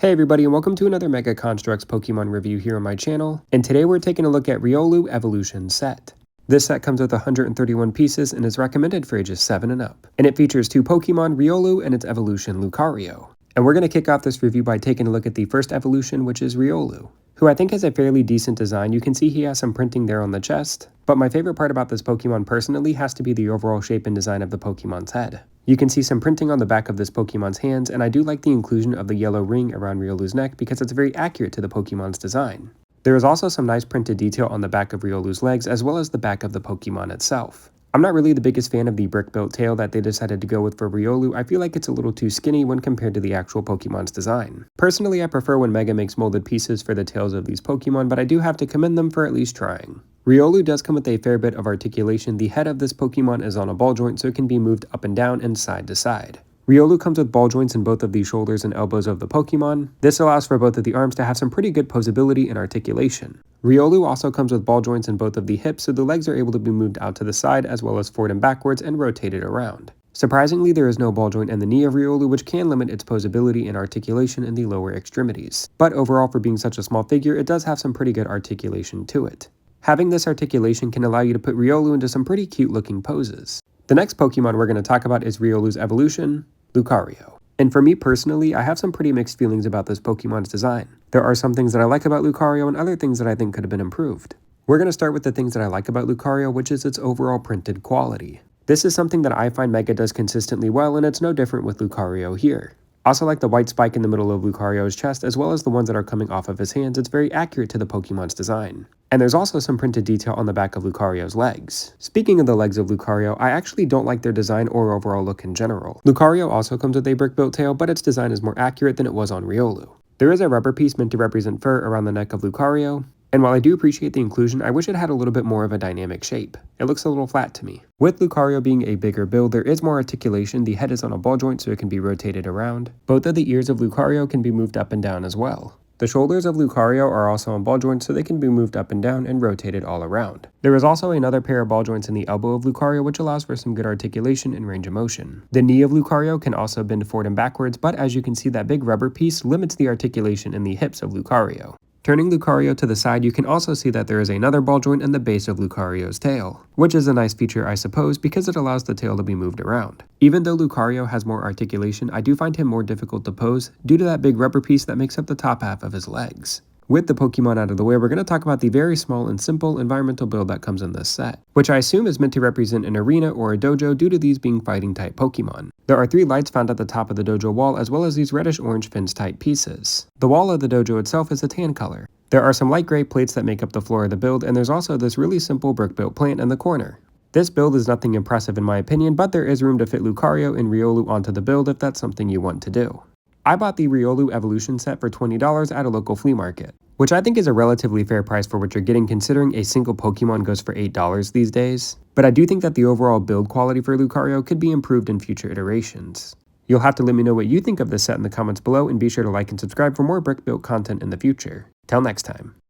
Hey everybody, and welcome to another Mega Construx Pokemon review here on my channel, and today we're taking a look at Riolu Evolution set. This set comes with 131 pieces and is recommended for ages 7 and up, and it features two Pokemon, Riolu and its evolution, Lucario. And we're going to kick off this review by taking a look at the first evolution, which is Riolu, who I think has a fairly decent design. You can see he has some printing there on the chest, but my favorite part about this Pokemon personally has to be the overall shape and design of the Pokemon's head. You can see some printing on the back of this Pokemon's hands, and I do like the inclusion of the yellow ring around Riolu's neck because it's very accurate to the Pokemon's design. There is also some nice printed detail on the back of Riolu's legs as well as the back of the Pokemon itself. I'm not really the biggest fan of the brick-built tail that they decided to go with for Riolu. I feel like it's a little too skinny when compared to the actual Pokemon's design. Personally, I prefer when Mega makes molded pieces for the tails of these Pokemon, but I do have to commend them for at least trying. Riolu does come with a fair bit of articulation. The head of this Pokemon is on a ball joint, so it can be moved up and down and side to side. Riolu comes with ball joints in both of the shoulders and elbows of the Pokemon. This allows for both of the arms to have some pretty good posability and articulation. Riolu also comes with ball joints in both of the hips, so the legs are able to be moved out to the side as well as forward and backwards and rotated around. Surprisingly, there is no ball joint in the knee of Riolu, which can limit its posability and articulation in the lower extremities. But overall, for being such a small figure, it does have some pretty good articulation to it. Having this articulation can allow you to put Riolu into some pretty cute looking poses. The next Pokemon we're going to talk about is Riolu's evolution, Lucario. And for me personally, I have some pretty mixed feelings about this Pokemon's design. There are some things that I like about Lucario and other things that I think could have been improved. We're going to start with the things that I like about Lucario, which is its overall printed quality. This is something that I find Mega does consistently well, and it's no different with Lucario here. Also like the white spike in the middle of Lucario's chest, as well as the ones that are coming off of his hands. It's very accurate to the Pokemon's design. And there's also some printed detail on the back of Lucario's legs. Speaking of the legs of Lucario, I actually don't like their design or overall look in general. Lucario also comes with a brick-built tail, but its design is more accurate than it was on Riolu. There is a rubber piece meant to represent fur around the neck of Lucario, and while I do appreciate the inclusion, I wish it had a little bit more of a dynamic shape. It looks a little flat to me. With Lucario being a bigger build, there is more articulation. The head is on a ball joint so it can be rotated around. Both of the ears of Lucario can be moved up and down as well. The shoulders of Lucario are also on ball joints so they can be moved up and down and rotated all around. There is also another pair of ball joints in the elbow of Lucario, which allows for some good articulation and range of motion. The knee of Lucario can also bend forward and backwards, but as you can see, that big rubber piece limits the articulation in the hips of Lucario. Turning Lucario to the side, you can also see that there is another ball joint in the base of Lucario's tail, which is a nice feature I suppose because it allows the tail to be moved around. Even though Lucario has more articulation, I do find him more difficult to pose due to that big rubber piece that makes up the top half of his legs. With the Pokemon out of the way, we're going to talk about the very small and simple environmental build that comes in this set, which I assume is meant to represent an arena or a dojo due to these being fighting type Pokemon. There are 3 lights found at the top of the dojo wall as well as these reddish-orange fence type pieces. The wall of the dojo itself is a tan color. There are some light gray plates that make up the floor of the build, and there's also this really simple brick-built plant in the corner. This build is nothing impressive in my opinion, but there is room to fit Lucario and Riolu onto the build if that's something you want to do. I bought the Riolu Evolution set for $20 at a local flea market, which I think is a relatively fair price for what you're getting considering a single Pokemon goes for $8 these days. But I do think that the overall build quality for Lucario could be improved in future iterations. You'll have to let me know what you think of this set in the comments below, and be sure to like and subscribe for more brick-built content in the future. Till next time.